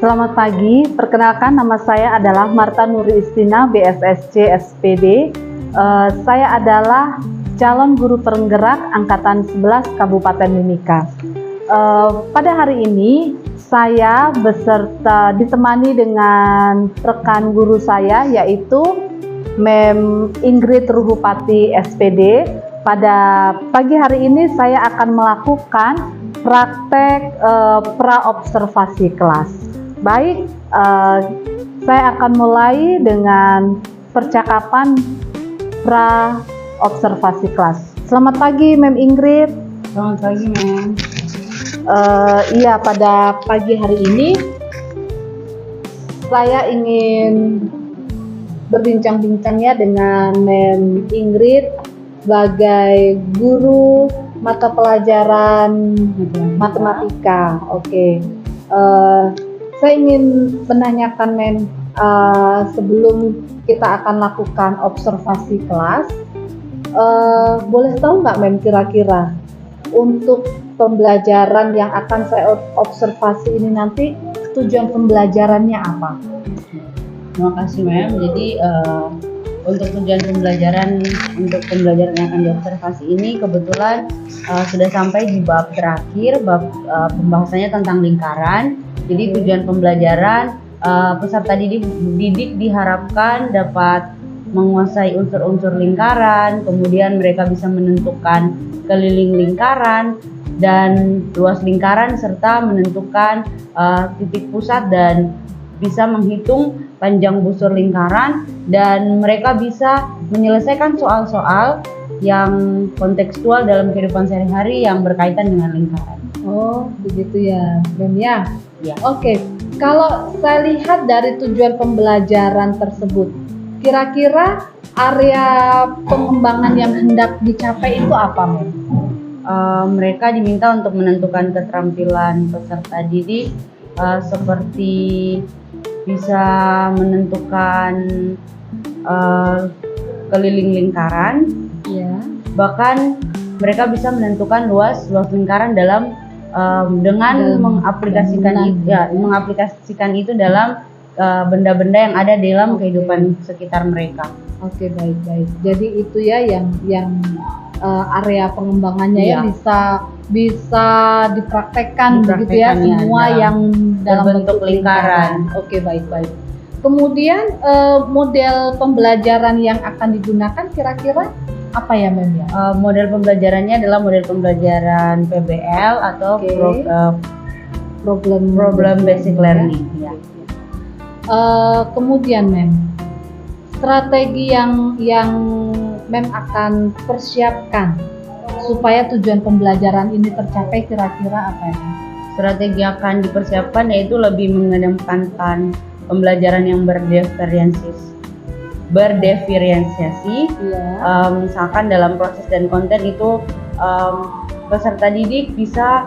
Selamat pagi, perkenalkan nama saya adalah Marta Nuri Istina, BSSC SPD. Saya adalah calon guru penggerak Angkatan 11 Kabupaten Mimika. Pada hari ini saya beserta ditemani dengan rekan guru saya yaitu Mem Ingrid Ruhupati SPD. Pada pagi hari ini saya akan melakukan praktek pra-observasi kelas. Baik, saya akan mulai dengan percakapan pra-observasi kelas. Selamat pagi, Mem Ingrid. Selamat pagi, Mem. Iya, pada pagi hari ini saya ingin berbincang-bincang ya dengan Mem Ingrid sebagai guru mata pelajaran matematika. Oke. Saya ingin menanyakan Mem, sebelum kita akan lakukan observasi kelas, boleh tahu nggak Mem kira-kira untuk pembelajaran yang akan saya observasi ini nanti tujuan pembelajarannya apa? Terima kasih, Mem. Jadi untuk tujuan pembelajaran yang akan diobservasi ini kebetulan sudah sampai di bab terakhir, bab pembahasannya tentang lingkaran. Jadi tujuan pembelajaran peserta didik diharapkan dapat menguasai unsur-unsur lingkaran, kemudian mereka bisa menentukan keliling lingkaran dan luas lingkaran serta menentukan titik pusat dan bisa menghitung panjang busur lingkaran, dan mereka bisa menyelesaikan soal-soal yang kontekstual dalam kehidupan sehari-hari yang berkaitan dengan lingkaran. Oh, begitu ya, Mem ya. Ya. Oke, kalau saya lihat dari tujuan pembelajaran tersebut, kira-kira area pengembangan yang hendak dicapai itu apa, Mem? Mereka diminta untuk menentukan keterampilan peserta didik seperti bisa menentukan keliling lingkaran, Ya. bahkan mereka bisa menentukan luas lingkaran dalam dengan mengaplikasikan itu dalam benda-benda yang ada dalam kehidupan sekitar mereka. Oke, baik. Jadi itu ya yang area pengembangannya ya bisa dipraktekkan begitu ya, semua yang dalam bentuk lingkaran. Oke, baik. Kemudian model pembelajaran yang akan digunakan kira-kira apa ya, Mem ya? Model pembelajarannya adalah model pembelajaran PBL atau problem basic learning. Ya. Kemudian Mem, strategi yang Mem akan persiapkan supaya tujuan pembelajaran ini tercapai kira-kira apa ya? Strategi yang akan dipersiapkan yaitu lebih mengedepankan pembelajaran yang berdiferensiasi. Ya. Misalkan dalam proses dan konten itu peserta didik bisa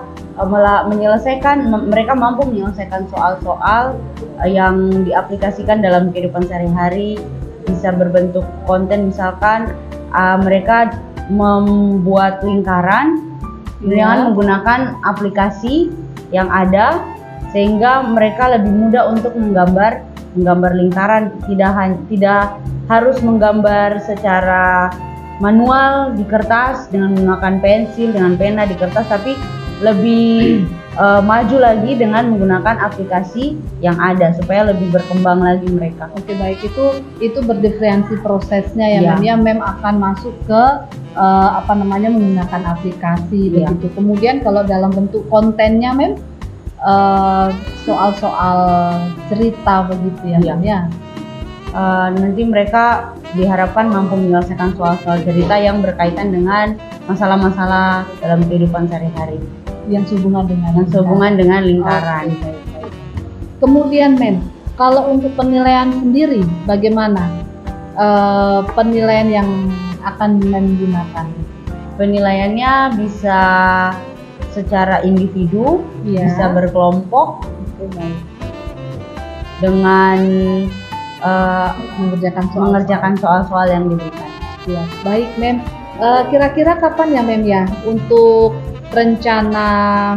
mereka mampu menyelesaikan soal-soal yang diaplikasikan dalam kehidupan sehari-hari, bisa berbentuk konten, misalkan mereka membuat lingkaran dengan menggunakan aplikasi yang ada, sehingga mereka lebih mudah untuk menggambar lingkaran, tidak harus menggambar secara manual di kertas dengan menggunakan pensil, dengan pena di kertas, tapi lebih maju lagi dengan menggunakan aplikasi yang ada supaya lebih berkembang lagi mereka. Oke, baik, itu berdiferensi prosesnya ya, Mem ya. Mem akan masuk ke menggunakan aplikasi begitu. Kemudian kalau dalam bentuk kontennya, Mem, soal-soal cerita begitu ya, Mem ya. Nanti mereka diharapkan mampu menyelesaikan soal-soal cerita yang berkaitan dengan masalah-masalah dalam kehidupan sehari-hari yang sehubungan dengan lingkaran. Baik. Kemudian Mem, kalau untuk penilaian sendiri bagaimana penilaian yang akan Mem gunakan? Penilaiannya bisa secara individu, bisa berkelompok, dengan mengerjakan soal-soal yang diberikan. Ya, baik Mem. Kira-kira kapan ya Mem ya untuk rencana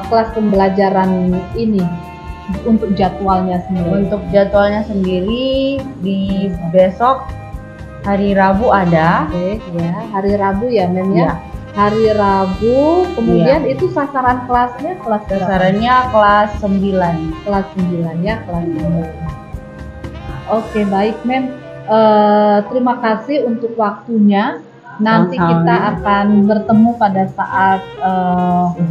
kelas pembelajaran ini? untuk jadwalnya sendiri? Untuk jadwalnya sendiri di besok hari Rabu ada. Oke, ya, hari Rabu ya, Mem ya. Ya. Hari Rabu, kemudian itu sasaran kelasnya kelas berapa? Sasarannya kelas 9. Kelas 9 ya, kelas 9. Oke, baik, Mem. Terima kasih untuk waktunya. Nanti Sama-sama. kita akan bertemu pada saat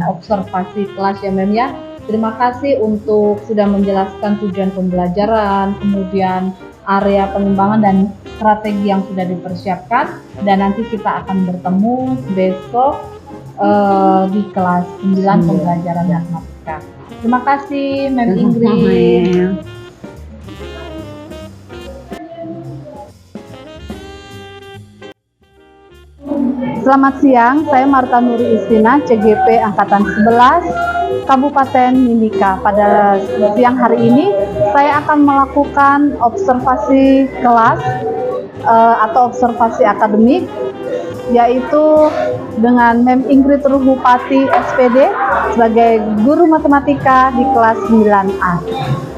observasi kelas ya, Mem ya. Terima kasih untuk sudah menjelaskan tujuan pembelajaran, kemudian area pengembangan dan strategi yang sudah dipersiapkan, dan nanti kita akan bertemu besok di kelas 9 pembelajaran matematika. Terima kasih, Mem Ingrid. Selamat siang, saya Marta Nuri Istina, CGP Angkatan 11, Kabupaten Mimika. Pada siang hari ini, saya akan melakukan observasi kelas atau observasi akademik, yaitu dengan Mem Ingrid Ruhupati SPD sebagai guru matematika di kelas 9A.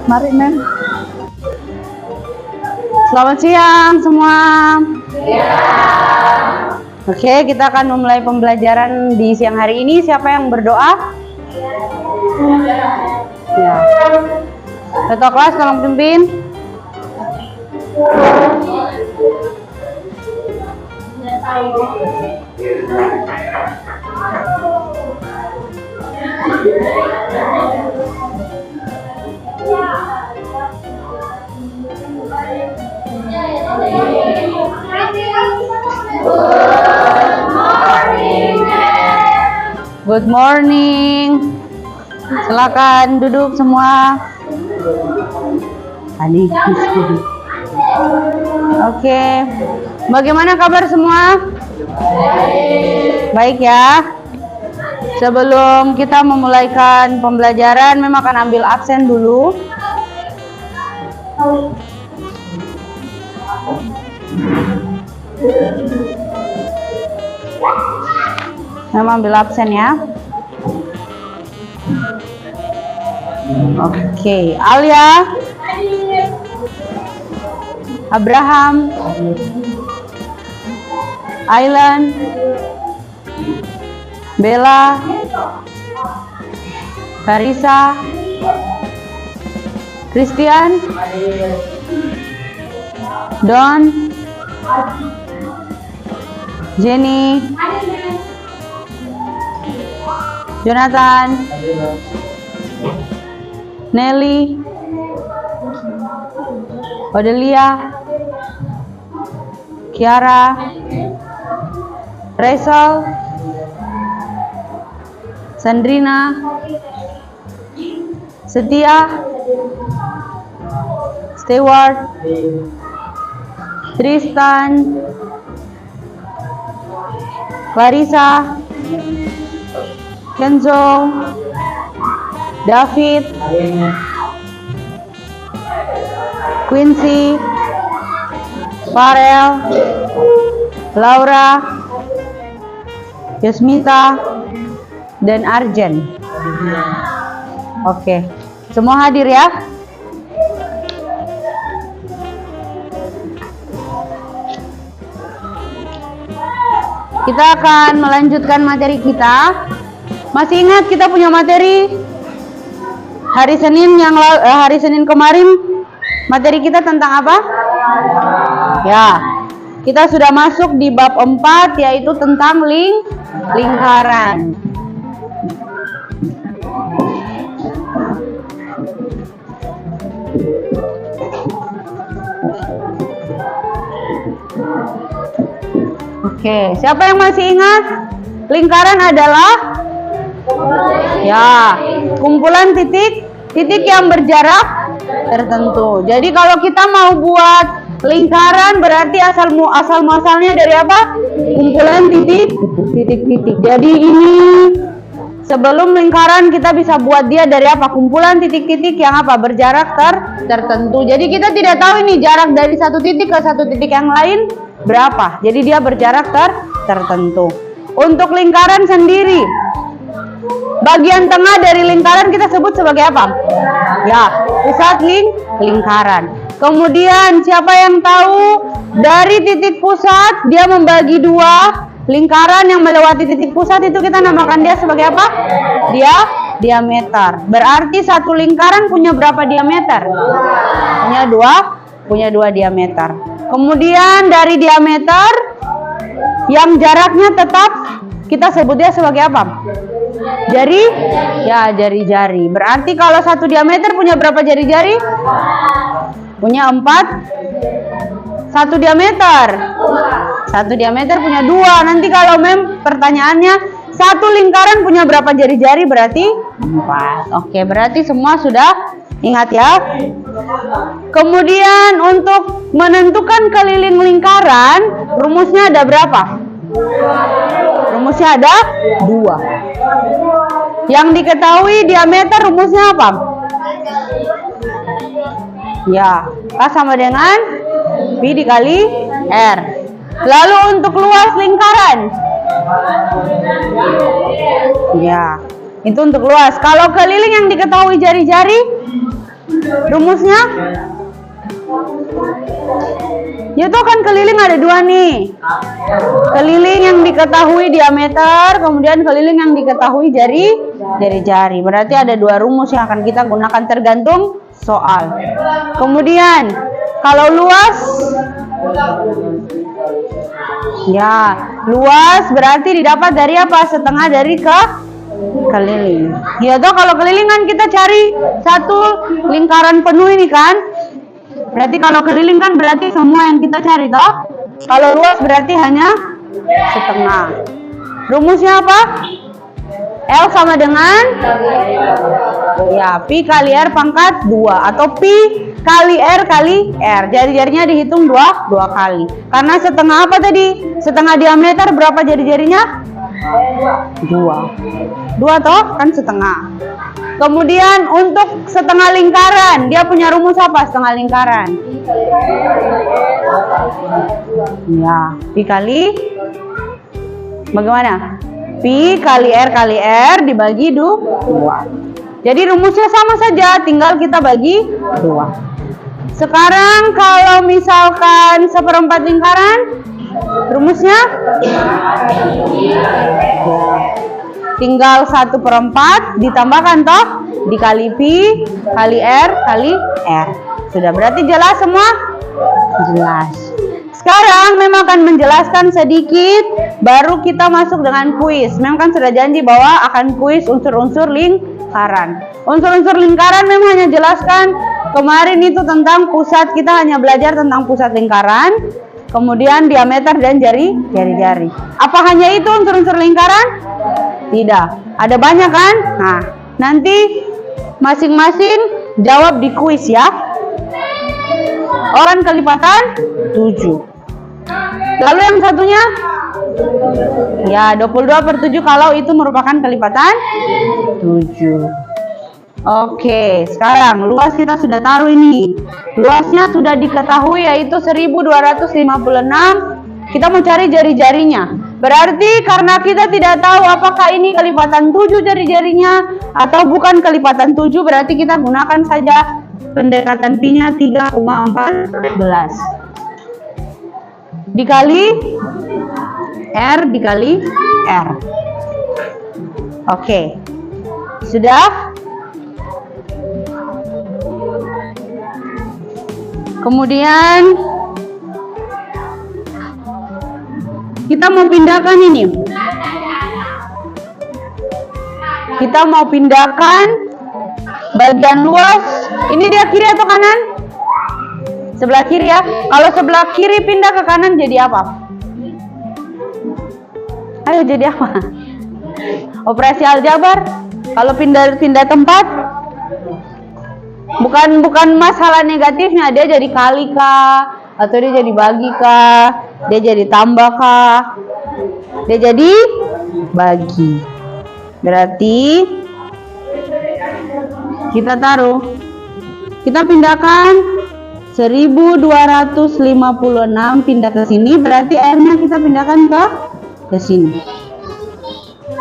Mari, Mem. Selamat siang semua. Oke, kita akan memulai pembelajaran di siang hari ini. Siapa yang berdoa? Ya. Ketua kelas tolong pimpin. Good morning. Silakan duduk semua. Ani. Oke. Bagaimana kabar semua? Baik ya. Sebelum kita memulaikan pembelajaran, memang akan ambil absen dulu. Memang ambil absen ya. Oke, Alia, Abraham, Ailan, Bella, Karisa, Christian, Don, Jenny, Jonathan, Nelly, Odelia, Kiara, Rachel, Sandrina, Setia, Stewart, Tristan, Clarissa, Kenzo, David, Quincy, Farel, Laura, Yasmita, dan Arjen. Oke, semua hadir ya. Kita akan melanjutkan materi kita. Masih ingat kita punya materi hari Senin kemarin, materi kita tentang apa? Ya, kita sudah masuk di bab 4, yaitu tentang lingkaran. Oke, siapa yang masih ingat? Lingkaran adalah ya, kumpulan titik yang berjarak tertentu. Jadi kalau kita mau buat lingkaran, berarti asal muasalnya dari apa? Kumpulan titik. Jadi ini sebelum lingkaran kita bisa buat dia dari apa? Kumpulan titik-titik yang apa? Berjarak tertentu. Jadi kita tidak tahu ini jarak dari satu titik ke satu titik yang lain berapa. Jadi dia berjarak tertentu. Untuk lingkaran sendiri, Bagian tengah dari lingkaran kita sebut sebagai apa? Ya, pusat lingkaran. Kemudian siapa yang tahu dari titik pusat dia membagi dua, lingkaran yang melewati titik pusat itu kita namakan dia sebagai apa? Dia diameter. Berarti satu lingkaran punya berapa diameter? Punya dua diameter. Kemudian dari diameter yang jaraknya tetap kita sebut dia sebagai apa? Jari? Ya, jari-jari. Berarti kalau satu diameter punya berapa jari-jari? Punya 4. Satu diameter punya 2. Nanti kalau pertanyaannya satu lingkaran punya berapa jari-jari, berarti 4. Oke, berarti semua sudah ingat ya. Kemudian untuk menentukan keliling lingkaran, rumusnya ada berapa? Rumusnya ada 2. Yang diketahui diameter rumusnya apa? Ya, K sama dengan P dikali R. Lalu untuk luas lingkaran, ya, itu untuk luas. Kalau keliling yang diketahui jari-jari, rumusnya, yaitu kan keliling ada 2 nih. Keliling yang diketahui diameter, kemudian keliling yang diketahui jari-jari. Berarti ada 2 rumus yang akan kita gunakan tergantung soal. Kemudian kalau luas, ya, luas berarti didapat dari apa? Setengah dari keliling. Ya toh, kalau keliling kan kita cari satu lingkaran penuh ini kan. Berarti kalau keliling kan berarti semua yang kita cari toh. Kalau luas berarti hanya setengah. Rumusnya apa? L sama dengan, ya, Pi kali R pangkat 2 atau Pi kali R kali R. Jari-jarinya dihitung 2 kali. Karena setengah apa tadi? Setengah diameter berapa jari-jarinya? 2 toh, kan setengah. Kemudian untuk setengah lingkaran, dia punya rumus apa setengah lingkaran? Ya, Pi kali, bagaimana? Pi kali R dibagi 2. Jadi rumusnya sama saja, tinggal kita bagi 2. Sekarang kalau misalkan 1/4 lingkaran, rumusnya tinggal 1/4 ditambahkan toh, dikali Pi kali R kali R. Sudah, berarti jelas semua? Jelas. Sekarang memang akan menjelaskan sedikit, baru kita masuk dengan kuis. Memang kan sudah janji bahwa akan kuis unsur-unsur lingkaran. Unsur-unsur lingkaran memang hanya jelaskan kemarin itu tentang pusat, kita hanya belajar tentang pusat lingkaran, kemudian diameter dan jari-jari. Apa hanya itu unsur-unsur lingkaran? Tidak, ada banyak kan? Nah, nanti masing-masing jawab di kuis ya. Orang kelipatan 7. Lalu yang satunya, ya, 22/7 kalau itu merupakan kelipatan 7. Oke, sekarang luas kita sudah taruh ini. Luasnya sudah diketahui yaitu 1256. Kita mau cari jari-jarinya. Berarti karena kita tidak tahu apakah ini kelipatan 7 jari-jarinya atau bukan kelipatan 7, berarti kita gunakan saja pendekatan Pi-nya 3,14 dikali R dikali R. Oke, sudah. Kemudian kita mau pindahkan ini. Kita mau pindahkan bagian luas. Ini dia kiri atau kanan? Sebelah kiri ya. Kalau sebelah kiri pindah ke kanan jadi apa? Ayo jadi apa? Operasi aljabar. Kalau pindah tempat, bukan masalah negatifnya, dia jadi kali kah, atau dia jadi bagi kah, dia jadi tambah kah, dia jadi bagi. Berarti kita taruh, kita pindahkan 1256 pindah ke sini, berarti R-nya kita pindahkan ke sini.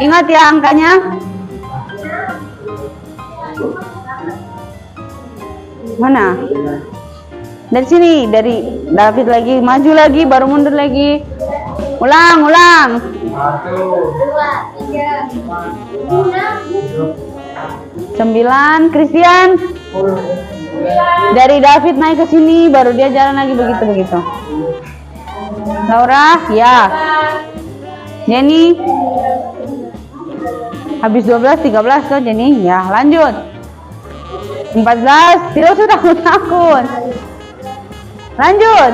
Ingat ya angkanya. Mana? Dari sini, dari David lagi, maju lagi, baru mundur lagi. Ulang, ulang. 9, Christian. Dari David naik ke sini, baru dia jalan lagi begitu. Laura, ya. Jenny. Habis 12, 13 tuh Jenny. Ya, lanjut. 14, tidak usah takut. Lanjut.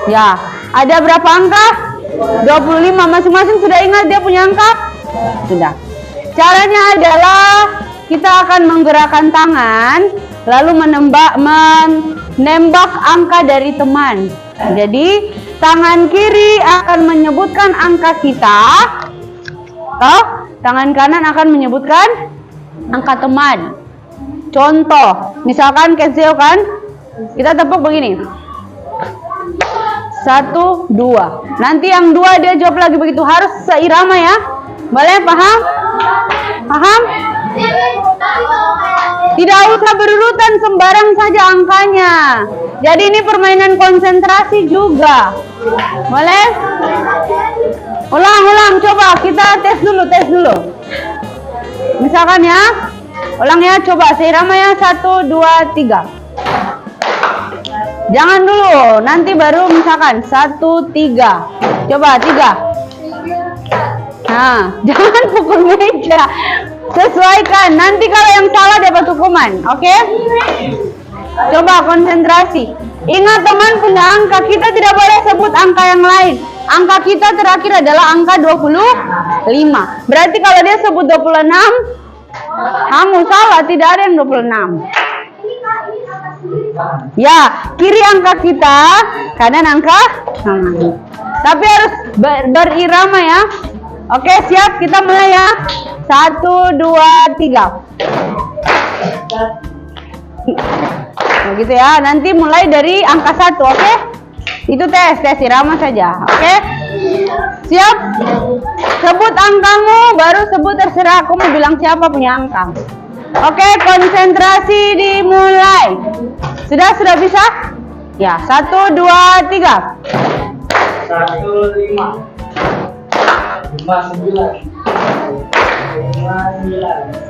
Ya, ada berapa angka? 25. Masing-masing sudah ingat dia punya angka? Sudah. Caranya adalah kita akan menggerakkan tangan lalu menembak angka dari teman. Jadi, tangan kiri akan menyebutkan angka kita. Tangan kanan akan menyebutkan angka teman. Contoh, misalkan Kenzio kan, kita tepuk begini. 1, 2. Nanti yang 2 dia jawab lagi begitu, harus seirama ya. Boleh, paham? Paham? Tidak usah berurutan, sembarang saja angkanya. Jadi ini permainan konsentrasi juga. Boleh? Ulang, coba kita tes dulu. Misalkan ya, ulang ya, coba seirama ya, 1, 2, 3. Jangan dulu, nanti baru misalkan 1, 3. Coba 3. Nah, jangan pukul meja. Sesuaikan. Nanti kalau yang salah dapat hukuman. Oke? Coba konsentrasi. Ingat teman punya angka. Kita tidak boleh sebut angka yang lain. Angka kita terakhir adalah angka 25. Berarti kalau dia sebut 26, kamu salah. Tidak ada yang 26. Ya, kiri angka kita, kanan angka kanan. Tapi harus berirama ya. Oke, siap, kita mulai ya. 1, 2, 3. Begitu ya. Nanti mulai dari angka 1, oke? Itu tes irama saja, oke? Siap? Sebut angkamu, baru sebut terserah. Aku mau bilang siapa punya angka. Oke, konsentrasi dimulai. Sudah bisa? Ya, 1, 2, 3. 1, 5. 59.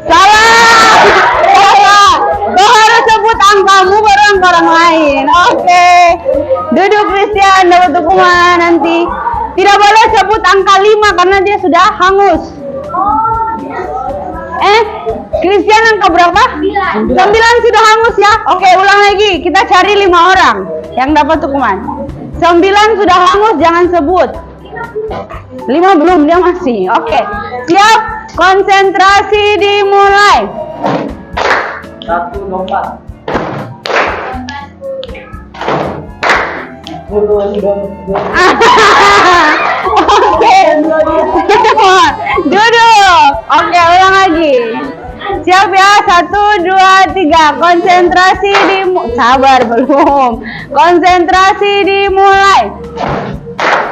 Salah. Kau harus sebut angkamu baru angka orang lain. Oke. Duduk Christian, dapat hukuman nanti. Tidak boleh sebut angka 5 karena dia sudah hangus. Christian angka berapa? 9 sudah hangus ya. Oke, ulang lagi. Kita cari 5 orang yang dapat hukuman. 9 sudah hangus, jangan sebut. 5 belum, dia masih. Oke, siap. Konsentrasi dimulai. 1, 4. Oke, duduk. Oke, ulang lagi. Siap ya, 1, 2, 3. Konsentrasi dimulai. Sabar belum. Konsentrasi dimulai.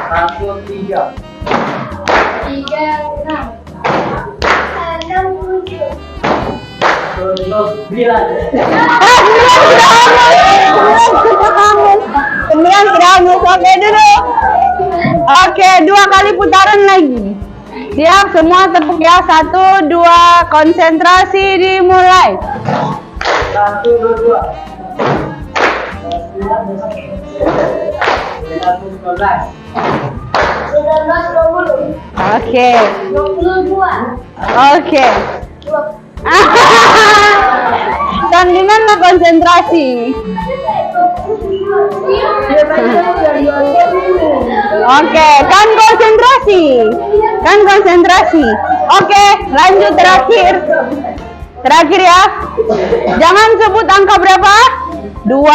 1, 3. 9 sudah hangus. Oke, duduk. Oke, 2 kali putaran lagi. Siap, semua tepuk ya. 1, 2, konsentrasi dimulai. 1, 2. 19. Oke. 22. Oke. Tandingan mau konsentrasi. Oke, kan konsentrasi. Oke, lanjut terakhir. Terakhir ya. Jangan sebut angka berapa? 2.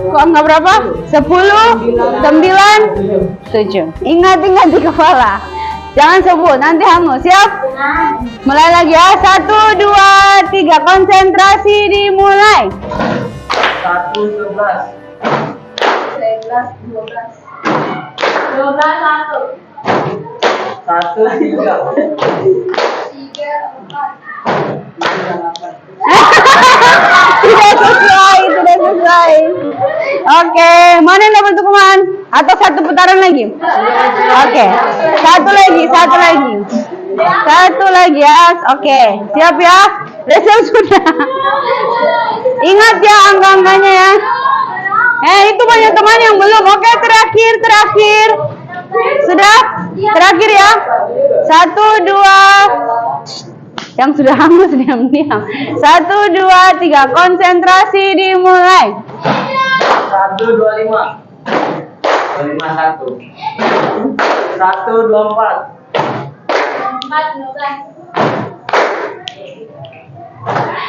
Kok angka berapa? 10, 9, 7. Ingat di kepala. Jangan sebut, nanti hangus. Siap? Mulai lagi ya. 1, 2, 3. Konsentrasi dimulai. 1, 11. Satu, tiga. Tidak sesuai, tidak sesuai. Oke, mana yang dapat hukuman? Atau satu putaran lagi? Oke, satu lagi ya. Oke, siap ya? Siap sudah. Ingat ya angka-angkanya ya. Itu banyak teman yang belum. Oke, terakhir. Sudah? Terakhir ya. 1, 2. Yang sudah hangus diam-diam. 1, 2, 3. Konsentrasi dimulai. 1, 2, 5. 1. 1, 2, 4.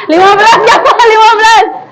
15 siapa? 15.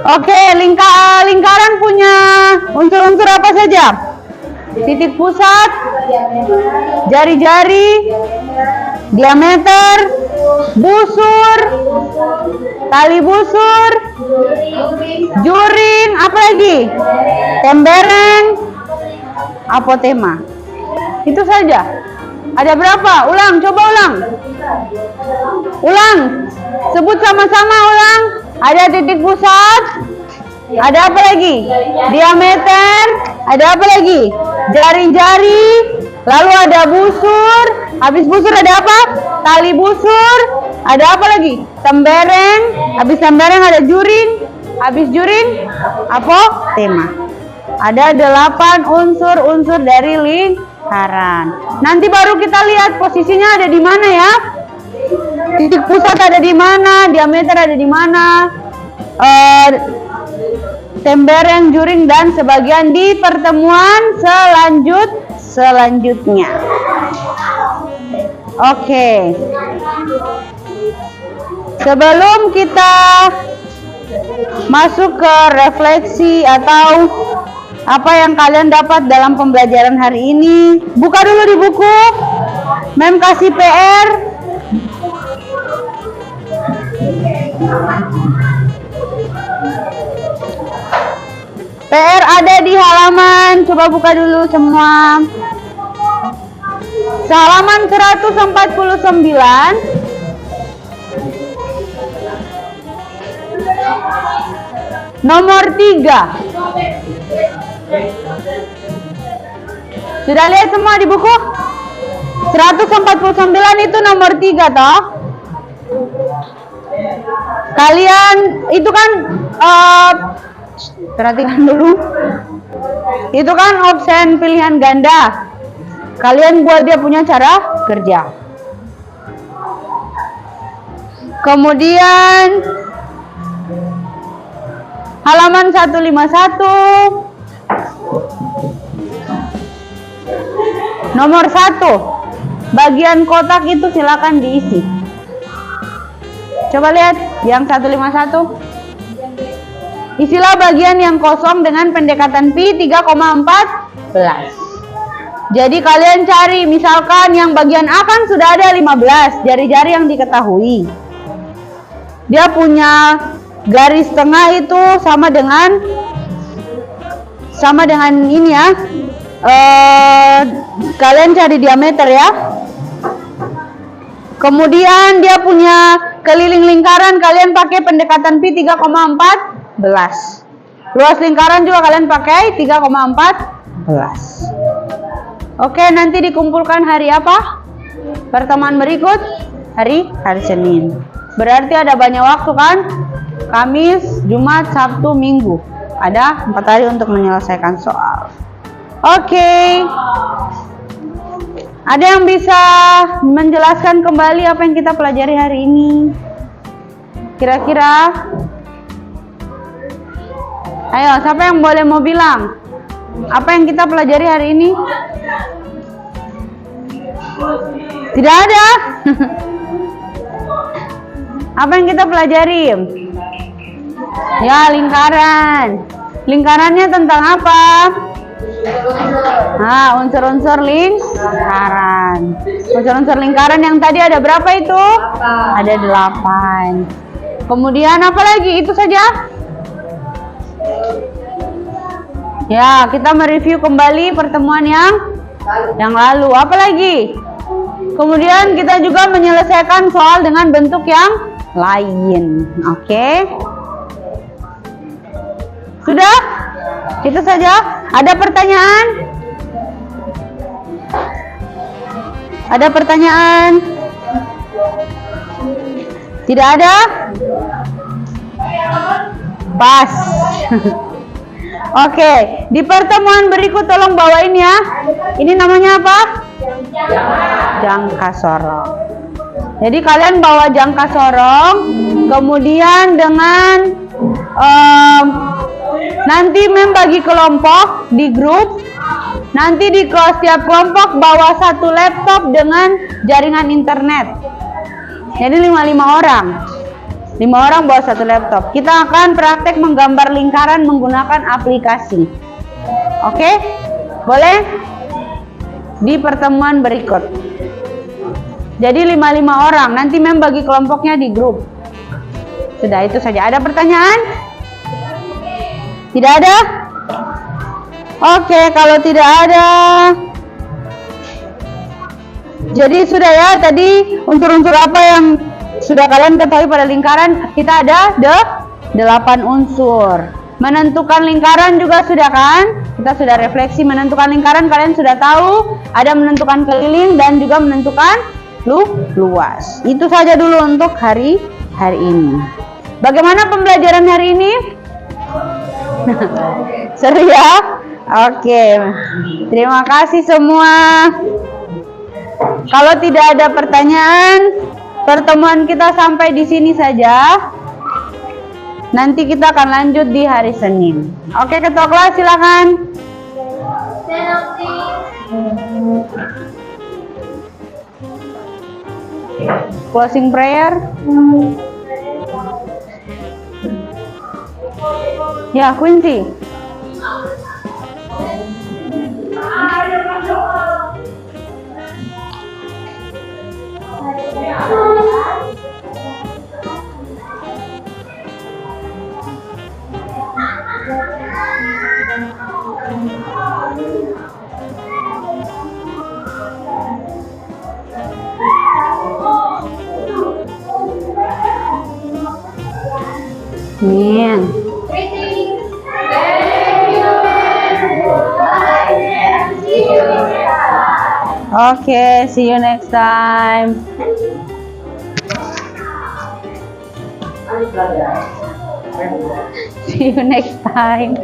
Oke, lingkaran punya unsur-unsur apa saja? Titik pusat, jari-jari, diameter, busur, tali busur, juring, apa lagi? Tembereng, apotema. Itu saja. Ada berapa? Ulang, coba ulang. Ulang. Sebut sama-sama, ulang. Ada titik pusat. Ada apa lagi? Diameter, Ada apa lagi? Jari-jari. Lalu ada busur. Habis busur ada apa? Tali busur. Ada apa lagi? Tembereng. Habis tembereng ada juring. Habis juring apa? Tema. Ada 8 unsur-unsur dari lingkaran. Nanti baru kita lihat posisinya ada di mana ya. Titik pusat ada di mana, diameter ada di mana, tembereng, juring, dan sebagian di pertemuan selanjutnya. Oke. Sebelum kita masuk ke refleksi atau apa yang kalian dapat dalam pembelajaran hari ini, buka dulu di buku. Mem kasih PR. PR ada di halaman, coba buka dulu semua. Halaman 149. Nomor 3. Sudah lihat semua di buku? 149 itu nomor 3 toh. Kalian itu kan perhatikan dulu. Itu kan option pilihan ganda. Kalian buat dia punya cara kerja. Kemudian halaman 151. Nomor 1. Bagian kotak itu silakan diisi. Coba lihat yang 151. Isilah bagian yang kosong dengan pendekatan pi 3,14. Jadi kalian cari, misalkan yang bagian A kan sudah ada 15 jari-jari yang diketahui. Dia punya garis tengah itu sama dengan ini ya. Kalian cari diameter ya. Kemudian dia punya keliling lingkaran, kalian pakai pendekatan pi 3,14. Luas lingkaran juga kalian pakai 3,14. Oke, nanti dikumpulkan hari apa? Pertemuan berikut hari Senin. Berarti ada banyak waktu kan? Kamis, Jumat, Sabtu, Minggu. Ada 4 hari untuk menyelesaikan soal. Oke. Ada yang bisa menjelaskan kembali apa yang kita pelajari hari ini? Kira-kira? Ayo, siapa yang mau bilang? Apa yang kita pelajari hari ini? Tidak ada. Apa yang kita pelajari? Ya, lingkaran. Lingkarannya tentang apa? Nah, unsur-unsur lingkaran. Unsur-unsur lingkaran yang tadi ada berapa itu? Ada 8. Kemudian apa lagi? Itu saja? Ya, kita mereview kembali pertemuan yang lalu. Apa lagi? Kemudian kita juga menyelesaikan soal dengan bentuk yang lain. Oke. Sudah? Itu saja. Ada pertanyaan? Ada pertanyaan? Tidak ada? Pas. Oke, di pertemuan berikut tolong bawain ya. Ini namanya apa? Jangka sorong. Jadi kalian bawa jangka sorong, kemudian dengan nanti membagi kelompok di grup. Nanti di setiap kelompok bawa 1 laptop dengan jaringan internet. Jadi 5 orang. 5 orang bawa 1 laptop. Kita akan praktek menggambar lingkaran menggunakan aplikasi. Oke? Boleh? Di pertemuan berikut. Jadi 5 orang. Nanti membagi kelompoknya di grup. Sudah, itu saja. Ada pertanyaan? Tidak ada? Oke, kalau tidak ada. Jadi sudah ya, tadi unsur-unsur apa yang sudah kalian ketahui pada lingkaran? Kita ada 8 unsur. Menentukan lingkaran juga sudah kan? Kita sudah refleksi menentukan lingkaran, kalian sudah tahu ada menentukan keliling dan juga menentukan luas. Itu saja dulu untuk hari ini. Bagaimana pembelajaran hari ini? Seru ya? Oke. Terima kasih semua. Kalau tidak ada pertanyaan, pertemuan kita sampai di sini saja. Nanti kita akan lanjut di hari Senin. Oke, ketua kelas silakan. Closing prayer. Ya, Quincy. Amin. Okay, see you next time. See you next time.